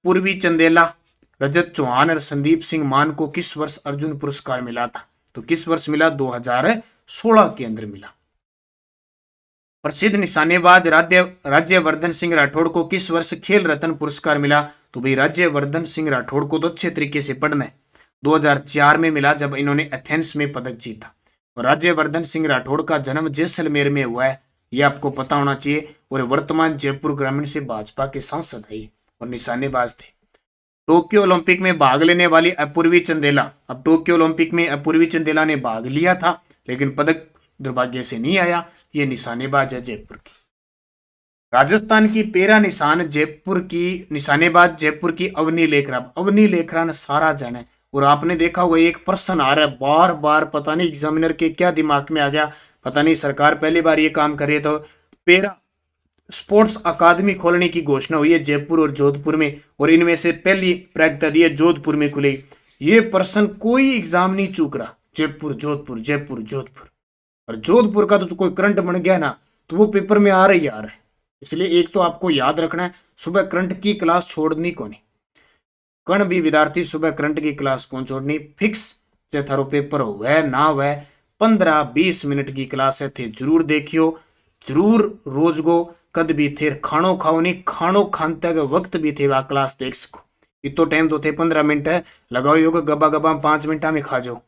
पूर्वी चंदेला, रजत चौहान और संदीप सिंह मान को किस वर्ष अर्जुन पुरस्कार मिला था? तो किस वर्ष मिला? 2016 के अंदर मिला। प्रसिद्ध निशानेबाज राज्यवर्धन सिंह राठौड़ को किस वर्ष खेल रत्न पुरस्कार मिला? तो भाई राज्यवर्धन सिंह राठौड़ को तो अच्छे तरीके से पढ़ना है। 2004 में मिला जब इन्होंने एथेंस में पदक जीता। और राज्यवर्धन सिंह राठौड़ का जन्म जैसलमेर में हुआ है, यह आपको पता होना चाहिए। और वर्तमान जयपुर ग्रामीण से भाजपा के सांसद है और निशानेबाज थे। टोक्यो ओलंपिक में भाग लेने वाली अपूर्वी चंदेला, अब टोक्यो ओलंपिक में अपूर्वी चंदेला ने भाग लिया था लेकिन पदक दुर्भाग्य से नहीं आया। ये निशानेबाज है जयपुर की। राजस्थान की पैरा निशानेबाज जयपुर की अवनी लेखरा ने सारा जाना है। और आपने देखा होगा एक प्रश्न आ रहा है बार बार, पता नहीं एग्जामिनर के क्या दिमाग में आ गया, पता नहीं सरकार पहली बार ये काम कर रही है। तो पैरा स्पोर्ट्स अकादमी खोलने की घोषणा हुई है जयपुर और जोधपुर में, और इनमें से पहली प्रायोगिता जोधपुर में खुली। ये प्रश्न कोई एग्जाम नहीं चूक रहा, जयपुर जोधपुर। और जोधपुर का तो कोई करंट बन गया ना तो वो पेपर में आ रहा है। इसलिए एक तो आपको याद रखना है, सुबह करंट की क्लास छोड़नी को नहीं। कण भी विद्यार्थी सुबह करंट की क्लास कौन छोड़नी, फिक्स चाहे थारो पेपर हो ना वह 15-20 मिनट की क्लास है थे जरूर देखियो, जरूर रोज गो। कद भी थे खानो खाओ नहीं, खानो खानते के वक्त भी थे वह क्लास देख सको। इतो टाइम तो थे 15 मिनट है, लगाओ योग गबा गबा 5 मिनट में खा जाओ।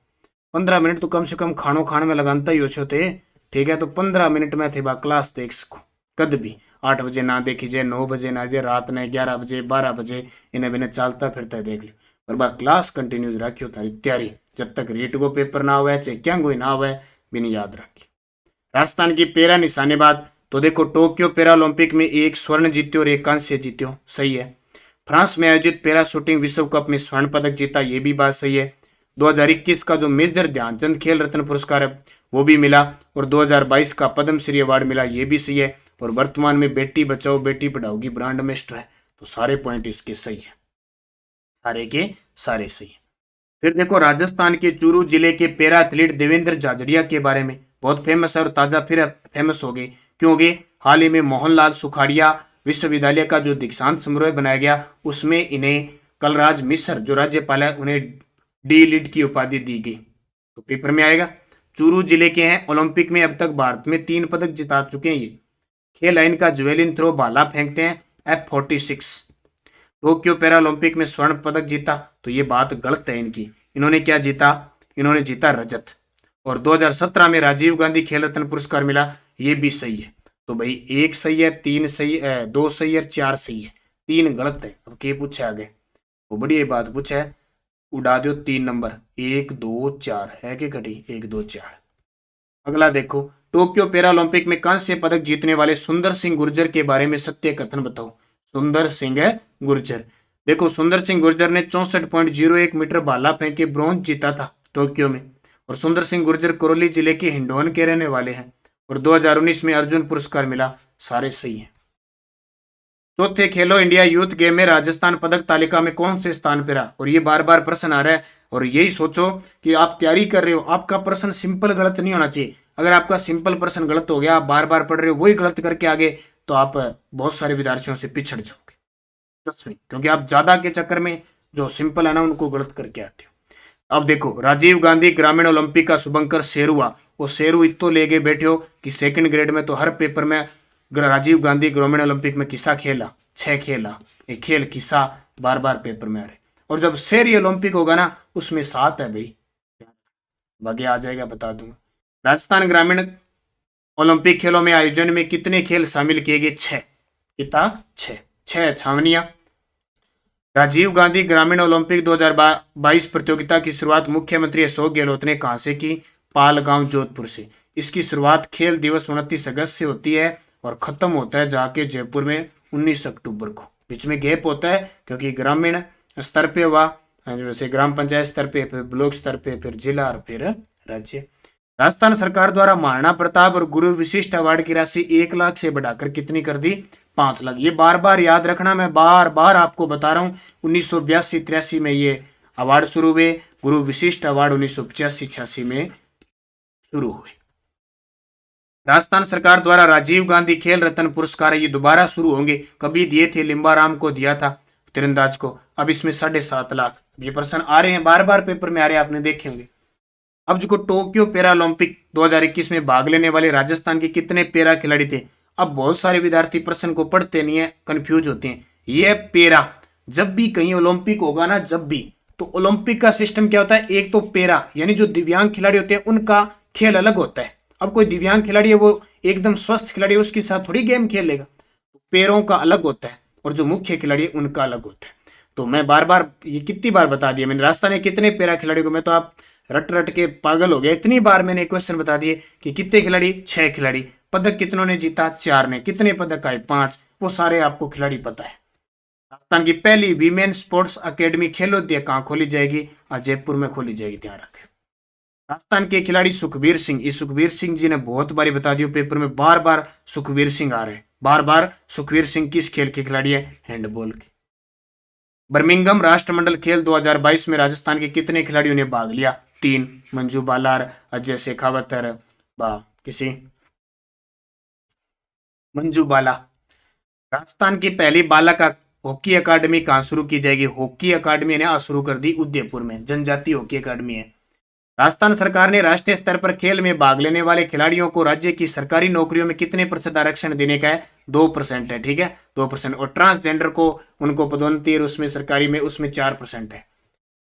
15 मिनट तो कम से कम खानो खाने में लगाता ही हो थे, ठीक है। तो 15 मिनट में थे वह क्लास देख सको। कद भी 8 बजे ना देखी जाए, 9 बजे ना जाए, रात ने 11 बजे 12 बजे इन्हें बिना चलता फिरता देख लो। पर बात क्लास कंटिन्यू रखियो थारी तैयारी, जब तक रेट को पेपर ना हुआ चाहे क्या कोई ना हुआ बिना याद रखियो। राजस्थान की पैरा निशानेबाज, तो देखो टोक्यो पैरा ओलंपिक में 1 स्वर्ण जीत्यो और 1 कांस्य जीत्यो, सही है। फ्रांस में आयोजित पैरा शूटिंग विश्व कप में स्वर्ण पदक जीता, ये भी बात सही है। 2021 का जो मेजर ध्यानचंद खेल रत्न पुरस्कार है वो भी मिला, और 2022 का पद्मश्री अवार्ड मिला, ये भी सही है। और वर्तमान में बेटी बचाओ बेटी पढ़ाओ की ब्रांड एम्बेसडर है। तो सारे पॉइंट इसके सही है, सारे के सारे सही है। फिर देखो राजस्थान के चूरू जिले के पैरा एथलीट देवेंद्र झाझड़िया के बारे में, बहुत फेमस है और ताजा फिर फेमस हो गए। क्यों हो गए? हाल ही में मोहनलाल सुखाड़िया विश्वविद्यालय का जो दीक्षांत समारोह बनाया गया उसमें इन्हें कलराज मिश्र जो राज्यपाल है उन्हें डी लीड की उपाधि दी गई। तो पेपर में आएगा। चूरू जिले के हैं, ओलंपिक में अब तक भारत में 3 पदक जिता चुके हैं। ये खेल है इनका जेवेलिन थ्रो, भाला फेंकते हैं F46। टोक्यो पैरा ओलंपिक में स्वर्ण पदक जीता, तो ये बात गलत है इनकी। इन्होंने क्या जीता? इन्होंने जीता रजत। और 2017 में राजीव गांधी खेल रत्न पुरस्कार मिला, ये भी सही है। तो भाई 1 सही है, 3 सही है, 2 सही है, 4 सही है, 3 गलत है। अब क्या पूछे आगे? वो बड़ी बात पूछा है, उड़ा दो 3 नंबर, 1 2 4 है कि घटी 1 2 4। अगला देखो, टोक्यो पैरा ओलंपिक में कांस्य पदक जीतने वाले सुंदर सिंह गुर्जर के बारे में सत्य कथन बताओ। सुंदर सिंह गुर्जर, देखो सुंदर सिंह गुर्जर ने 64.01 मीटर भाला फेंक के ब्रॉन्ज जीता था टोक्यो में। और सुंदर सिंह गुर्जर करौली जिले के हिंडौन के रहने वाले हैं। और 2019 में अर्जुन पुरस्कार मिला, सारे सही हैं। चौथे खेलो इंडिया यूथ गेम में राजस्थान पदक तालिका में कौन से स्थान पर रहा, और ये बार बार प्रश्न आ रहा है। और यही सोचो कि आप तैयारी कर रहे हो, आपका प्रश्न सिंपल गलत नहीं होना चाहिए। अगर आपका सिंपल प्रश्न गलत हो गया, आप बार बार पढ़ रहे हो वही गलत करके आगे, तो आप बहुत सारे विद्यार्थियों से पिछड़ जाओगे, क्योंकि आप ज्यादा के चक्कर में जो सिंपल है ना उनको गलत करके आते हो। अब देखो, राजीव गांधी ग्रामीण ओलंपिक का शुभंकर शेरू वो शेरू इतो ले गए बैठे हो कि सेकंड ग्रेड में तो हर पेपर में राजीव गांधी ग्रामीण ओलंपिक में किस्सा खेला, 6 खेला, एक खेल किस्सा बार बार पेपर में आ रहे। और जब शहरी ओलंपिक होगा ना उसमें 7 है भाई, आगे आ जाएगा बता दूंगा। राजस्थान ग्रामीण ओलंपिक खेलों में आयोजन में कितने खेल शामिल किए गए? 6। कितना? 6 छावनियां। राजीव गांधी ग्रामीण ओलंपिक 2022 प्रतियोगिता की शुरुआत मुख्यमंत्री अशोक गहलोत ने कहां से की? पालगांव जोधपुर से। इसकी शुरुआत खेल दिवस 29 अगस्त से होती है और खत्म होता है जाके जयपुर में 19 अक्टूबर को। बीच में गैप होता है क्योंकि ग्रामीण स्तर पे हुआ, जैसे ग्राम पंचायत स्तर पे, फिर ब्लॉक स्तर पे, फिर जिला और फिर राज्य। राजस्थान सरकार द्वारा महाराणा प्रताप और गुरु विशिष्ट अवार्ड की राशि 1 लाख से बढ़ाकर कितनी कर दी? 5 लाख। ये बार बार याद रखना, मैं बार बार आपको बता रहा हूँ। 1982-83 में ये अवार्ड शुरू हुए, गुरु विशिष्ट अवार्ड 1985-86 में शुरू हुए। राजस्थान सरकार द्वारा राजीव गांधी खेल रत्न पुरस्कार ये दोबारा शुरू होंगे, कभी दिए थे? लिम्बाराम को दिया था, तीरंदाज को। अब इसमें 7.5 लाख। ये प्रश्न आ रहे हैं, बार बार पेपर में आ रहे हैं, आपने देखे होंगे। अब जो टोक्यो पैरा ओलंपिक 2021 में भाग लेने वाले राजस्थान के कितने पैरा खिलाड़ी थे? अब बहुत सारे विद्यार्थी प्रश्न को पढ़ते नहीं है, कंफ्यूज होते हैं। ये पैरा, जब भी कहीं ओलंपिक होगा ना, जब भी, तो ओलंपिक का सिस्टम क्या होता है? एक तो पैरा यानी जो दिव्यांग खिलाड़ी होते हैं उनका खेल अलग होता है। अब कोई दिव्यांग खिलाड़ी है, वो एकदम स्वस्थ खिलाड़ी है, उसके साथ थोड़ी गेम खेल लेगा। पैरों का अलग होता है और जो मुख्य खिलाड़ी है उनका अलग होता है। तो मैं बार बार ये कितनी बार बता दिया मैंने, राजस्थान ने कितने पैरा खिलाड़ी को, मैं तो आप रट रट के पागल हो गया। इतनी बार मैंने क्वेश्चन बता दिए कि कितने खिलाड़ी? 6 खिलाड़ी। पदक कितनों ने जीता? 4 ने। कितने पदक आए? 5। वो सारे आपको खिलाड़ी पता है। राजस्थान की पहली वीमेन स्पोर्ट्स अकेडमी खेलोद्य कहां खोली जाएगी? जयपुर में खोली जाएगी, ध्यान रखें। राजस्थान के खिलाड़ी सुखबीर सिंह, ये सुखबीर सिंह जी ने बहुत बारी बता दिया पेपर में, बार बार सुखबीर सिंह आ रहे हैं, बार बार। सुखबीर सिंह किस खेल के खिलाड़ी है? हैंडबॉल के। बर्मिंघम राष्ट्रमंडल खेल 2022 में राजस्थान के कितने खिलाड़ियों ने भाग लिया? 3। मंजू बालार, अजय शेखावत, मंजू बाला। राजस्थान की पहली बालक हॉकी अकादमी कहां शुरू की जाएगी? हॉकी अकादमी ने शुरू कर दी उदयपुर में, जनजातीय हॉकी अकादमी है। राजस्थान सरकार ने राष्ट्रीय स्तर पर खेल में भाग लेने वाले खिलाड़ियों को राज्य की सरकारी नौकरियों में कितने % आरक्षण देने का है? 2% है, ठीक है, 2%। और ट्रांसजेंडर को उनको पदोन्नति उसमें सरकारी में उसमें 4% है।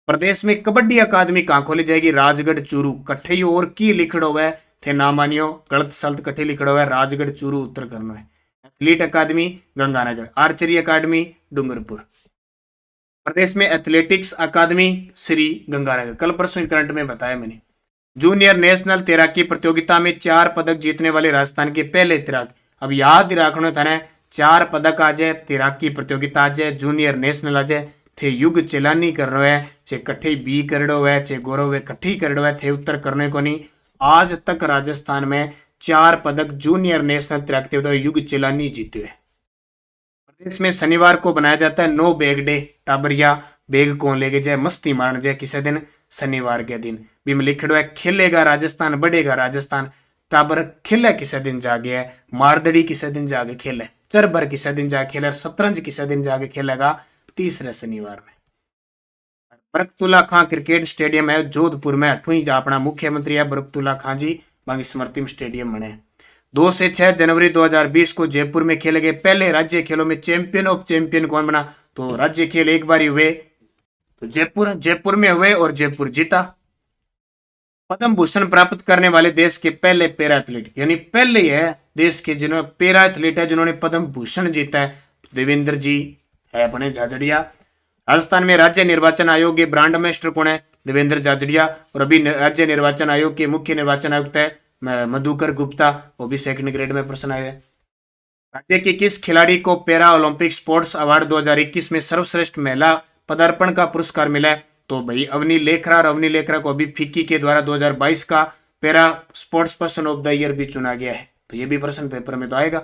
प्रदेश में कबड्डी अकादमी कहां खोली जाएगी? राजगढ़ चूरू। कट्ठे और की लिखड़ो है थे ना मानियो, गलत सल्त कट्ठे लिखड़ो है, राजगढ़ चूरू उत्तर करना है। एथलीट अकादमी गंगानगर। आर्चरी अकादमी डूंगरपुर। प्रदेश में एथलेटिक्स अकादमी श्री गंगानगर। कल परसों करंट में बताया मैंने। जूनियर नेशनल तैराकी प्रतियोगिता में 4 पदक जीतने वाले राजस्थान के पहले तैराक। अब याद रखना था, 4 पदक आ जाए, तैराकी प्रतियोगिता आ जाए, जूनियर नेशनल आ जाए, थे युग चेलानी करनो है, चे कट्ठी बी करड़ो है, चे गौरव कट्ठी करड़ो है, थे उत्तर करने को नहीं। आज तक राजस्थान में 4 पदक जूनियर नेशनल तैराकी प्रतियोगिता युग चेलानी जीते हुए। प्रदेश में शनिवार को बनाया जाता है नो बैग डे। टाबरिया बैग कौन लेके जाए, मस्ती मारने जाए किसी दिन, शनिवार के दिन। बीम लिखड़ो है खेलेगा राजस्थान, बढ़ेगा राजस्थान। टाबर खेले किसी दिन जागे है, मारदड़ी किसी दिन जाके खेले, चरबर किसी दिन जाके खेले, शतरंज किसी दिन जाके खेलेगा तीसरे शनिवार में। बरकतुल्ला खां क्रिकेट स्टेडियम है जोधपुर में, 8वीं अपना मुख्यमंत्री है बरकतुल्ला खां जी, बाकी स्मृति में स्टेडियम बने। 2 से 6 जनवरी 2020 को जयपुर में खेले गए पहले राज्य खेलों में चैंपियन ऑफ चैंपियन कौन बना? तो राज्य खेल एक बार ही हुए तो जयपुर में हुए और जयपुर जीता। पद्म भूषण प्राप्त करने वाले देश के पहले पैरा एथलीट, यानी पहले है देश के जिन्होंने पैरा एथलीट है जिन्होंने पद्म भूषण जीता है, देवेंद्र जी है अपने झाझड़िया। राजस्थान में राज्य निर्वाचन आयोग के ब्रांड एम्बेसडर कौन है? देवेंद्र झाझड़िया। और अभी राज्य निर्वाचन आयोग के मुख्य निर्वाचन आयुक्त है मधुकर गुप्ता, वो भी 2nd ग्रेड में प्रश्न आए। राज्य के किस खिलाड़ी को पैरा ओलंपिक स्पोर्ट्स अवार्ड 2021 में सर्वश्रेष्ठ महिला पदार्पण का पुरस्कार मिला है? तो भाई अवनी लेखरा, और अवनी लेखरा को अभी फिक्की के द्वारा 2022 का para sports person of the year भी चुना गया है। तो ये भी प्रश्न पेपर में तो आएगा।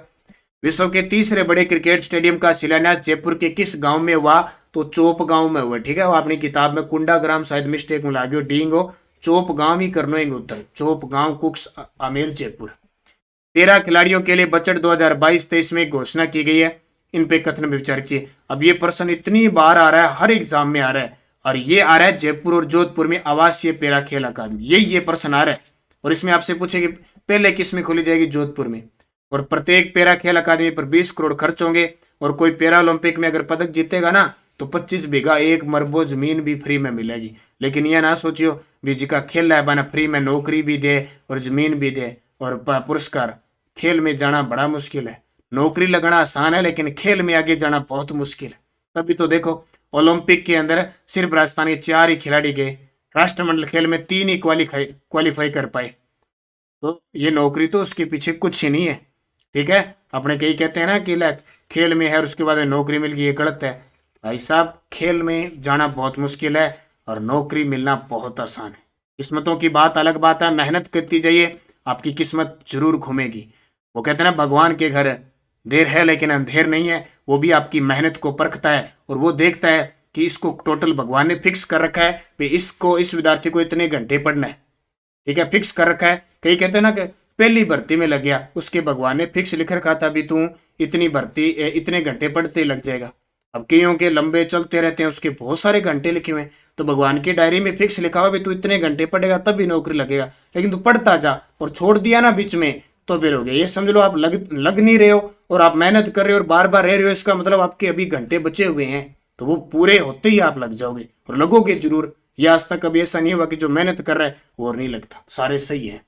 विश्व के तीसरे बड़े क्रिकेट स्टेडियम का शिलान्यास जयपुर के किस गांव में हुआ? तो चोप गांव में हुआ। ठीक है, वो अपनी किताब में कुंडा ग्राम शायद मिस्टेक में लागो डींगो, चोप गांव ही करनो उत्तर, चोप गांव कुक्स आमेर जयपुर। 13 खिलाड़ियों के लिए बजट 2022-23 में घोषणा की गई है, इन पे कथन विचार किए। अब ये प्रश्न इतनी बार आ रहा है, हर एग्जाम में आ रहा है, और ये आ रहा है जयपुर और जोधपुर में आवासीय पैरा खेल अकादमी, यही ये प्रश्न आ रहा है। और इसमें आपसे पूछे कि पहले किस में खोली जाएगी? जोधपुर में। और प्रत्येक पैरा खेल अकादमी पर 20 करोड़ खर्च होंगे। और कोई पैरा ओलंपिक में अगर पदक जीतेगा ना तो 25 बीघा एक मरबो जमीन भी फ्री में मिलेगी। लेकिन यह ना सोचियो बीजी का खेल है बना फ्री में नौकरी भी दे और जमीन भी दे और पुरस्कार। खेल में जाना बड़ा मुश्किल है, नौकरी लगना आसान है, लेकिन खेल में आगे जाना बहुत मुश्किल है। तभी तो देखो ओलंपिक के अंदर सिर्फ राजस्थान के 4 ही खिलाड़ी गए, राष्ट्रमंडल खेल में 3 ही क्वालिफाई कर पाए। तो ये नौकरी तो उसके पीछे कुछ ही नहीं है। ठीक है, अपने कई कहते हैं ना कि खेल में है और उसके बाद में नौकरी मिल गई, ये गलत है भाई साहब। खेल में जाना बहुत मुश्किल है और नौकरी मिलना बहुत आसान है। किस्मतों की बात अलग बात है, मेहनत करती जाइए, आपकी किस्मत जरूर घूमेगी। वो कहते हैं ना भगवान के घर देर है लेकिन अंधेर नहीं है, वो भी आपकी मेहनत को परखता है और वो देखता है कि इसको टोटल भगवान ने फिक्स कर रखा है कि इसको, इस विद्यार्थी को इतने घंटे पढ़ना है। ठीक है, फिक्स कर रखा है। कई कहते हैं ना कि पहली भर्ती में लग गया, उसके भगवान ने फिक्स लिख रखा था भी तू इतनी भर्ती इतने घंटे पढ़ते लग जाएगा। अब कईयों के लंबे चलते रहते हैं, उसके बहुत सारे घंटे लिखे हुए, तो भगवान की डायरी में फिक्स लिखा हुआ भी तू इतने घंटे पढ़ेगा तब भी नौकरी लगेगा। लेकिन तू पढ़ता जा और छोड़ दिया ना बीच में तो फिर हो गया। ये समझ लो आप लग नहीं रहे हो और आप मेहनत कर रहे हो और बार बार रह रहे हो, इसका मतलब आपके अभी घंटे बचे हुए हैं, तो वो पूरे होते ही आप लग जाओगे और लगोगे जरूर। ये आज तक कभी ऐसा नहीं हुआ कि जो मेहनत कर रहा है वो और नहीं लगता, सारे सही है।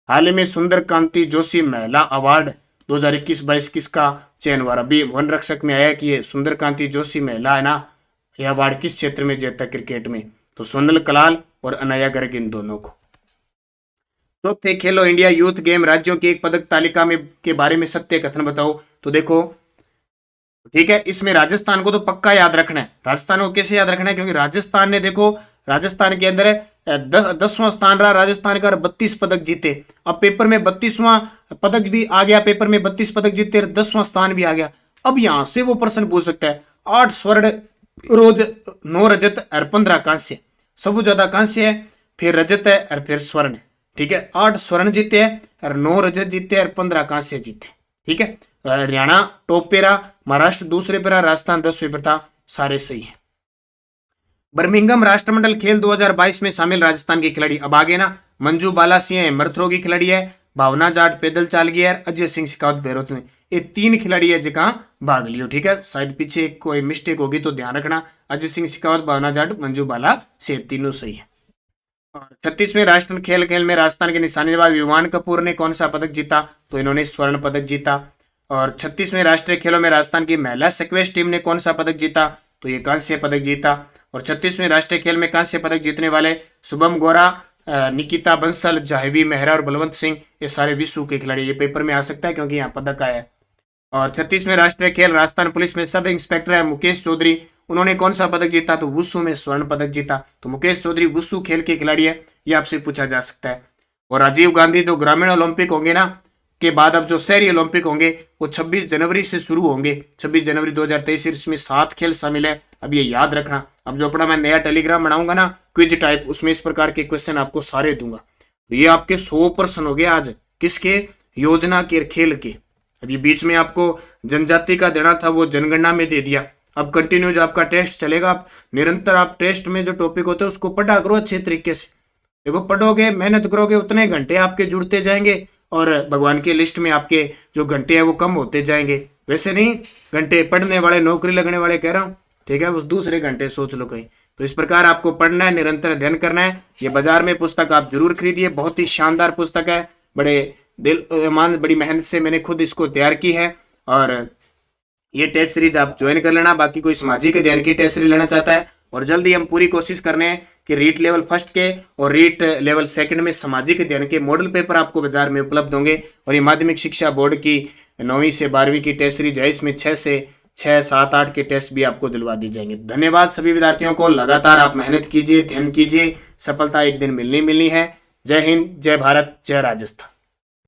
हाल ही में सुंदर कांति जोशी महिला अवार्ड 2021-22 किसका चयन हुआ? अभी वन रक्षक में आया कि ये सुंदर कांति जोशी महिला है ना, यह अवार्ड किस क्षेत्र में जीता क्रिकेट में? तो सोनल कलाल और अनाया गर्ग, इन दोनों को। चौथे खेलो इंडिया यूथ गेम राज्यों की एक पदक तालिका में के बारे में सत्य कथन बताओ। तो देखो ठीक है, इसमें राजस्थान को तो पक्का याद रखना है। राजस्थान को कैसे याद रखना है? क्योंकि राजस्थान ने देखो, राजस्थान के अंदर 10वां स्थान रहा राजस्थान का, 32 पदक जीते। अब पेपर में 32वां पदक भी आ गया, पेपर में 32 पदक जीते, 10वां स्थान भी आ गया। अब यहां से वो प्रश्न पूछ सकता है 8 स्वर्ण, 9 रजत और 15 कांस्य। सबसे ज्यादा कांस्य है, फिर रजत है और फिर स्वर्ण। ठीक है, 8 स्वर्ण जीते हैं और 9 रजत जीते और 15 कांस्य जीते। ठीक है, हरियाणा टॉप पे रहा, महाराष्ट्र दूसरे पे रहा, राजस्थान 10वें पे था, सारे सही है। बर्मिंघम राष्ट्रमंडल खेल 2022 में शामिल राजस्थान के खिलाड़ी अब आगे ना, मंजू बाला सिंह मर्थरो की खिलाड़ी है, भावना जाट पैदल चाल गया है, अजय सिंह शेखावत बहरोत में, ये 3 खिलाड़ी है जहां भाग लियो। ठीक है, शायद पीछे कोई मिस्टेक होगी तो ध्यान रखना, अजय सिंह शेखावत, भावना जाट, मंजू बाला से तीनों सही है। और 36वें राष्ट्रीय खेल में राजस्थान के निशानेबाज विवान कपूर ने कौन सा पदक जीता? तो इन्होंने स्वर्ण पदक जीता। और 36वें राष्ट्रीय खेलों में राजस्थान की महिला स्क्वैश टीम ने कौन सा पदक जीता? तो ये कांस्य पदक जीता। और 36वें राष्ट्रीय खेल में कांस्य पदक जीतने वाले शुभम गोरा, निकिता बंसल, जाहवी मेहरा और बलवंत सिंह, ये सारे विश्व के खिलाड़ी। ये पेपर में आ सकता है क्योंकि यहाँ पदक आया है। और 36वें राष्ट्रीय खेल राजस्थान पुलिस में सब इंस्पेक्टर है मुकेश चौधरी, उन्होंने कौन सा पदक जीता? तो वुशु में स्वर्ण पदक जीता। तो मुकेश चौधरी वुशु खेल के खिलाड़ी है, ये आपसे पूछा जा सकता है। और राजीव गांधी जो ग्रामीण ओलंपिक होंगे ना के बाद अब जो शहरी ओलंपिक होंगे वो 26 जनवरी से शुरू होंगे। 26 जनवरी 2023, इसमें 7 खेल शामिल है, अब ये याद रखना। अब जो अपना मैं नया टेलीग्राम बनाऊंगा ना क्विज टाइप, उसमें इस प्रकार के क्वेश्चन आपको सारे दूंगा। तो ये आपके 100% हो गए आज, किसके? योजना के खेल के। अब ये बीच में आपको जनजाति का देना था, वो जनगणना में दे दिया। अब कंटिन्यू जो आपका टेस्ट चलेगा, आप निरंतर आप टेस्ट में जो टॉपिक होते हैं उसको पढ़ा करो अच्छे तरीके से। देखो पढ़ोगे, मेहनत करोगे, उतने घंटे आपके जुड़ते जाएंगे और भगवान के लिस्ट में आपके जो घंटे हैं वो कम होते जाएंगे। वैसे नहीं घंटे पढ़ने वाले, नौकरी लगने वाले कह रहा हूँ, ठीक है, उस दूसरे घंटे सोच लो कहीं। तो इस प्रकार आपको पढ़ना है, निरंतर अध्ययन करना है। ये बाजार में पुस्तक आप जरूर खरीदिए, बहुत ही शानदार पुस्तक है, बड़े बड़ी मेहनत से मैंने खुद इसको तैयार की है। और ये टेस्ट सीरीज आप ज्वाइन कर लेना। बाकी कोई सामाजिक अध्ययन की टेस्ट सीरीज लेना चाहता है, और जल्दी हम पूरी कोशिश कर रहे हैं कि रीट लेवल फर्स्ट के और रीट लेवल सेकंड में सामाजिक अध्ययन के मॉडल पेपर आपको बाजार में उपलब्ध होंगे। और ये माध्यमिक शिक्षा बोर्ड की 9वीं से 12वीं की टेस्ट सीरीज है, इसमें 6 से 6, 7, 8 के टेस्ट भी आपको दिलवा दी जाएंगे। धन्यवाद सभी विद्यार्थियों को, लगातार आप मेहनत कीजिए, ध्यान कीजिए, सफलता एक दिन मिलनी है। जय हिंद, जय भारत, जय राजस्थान।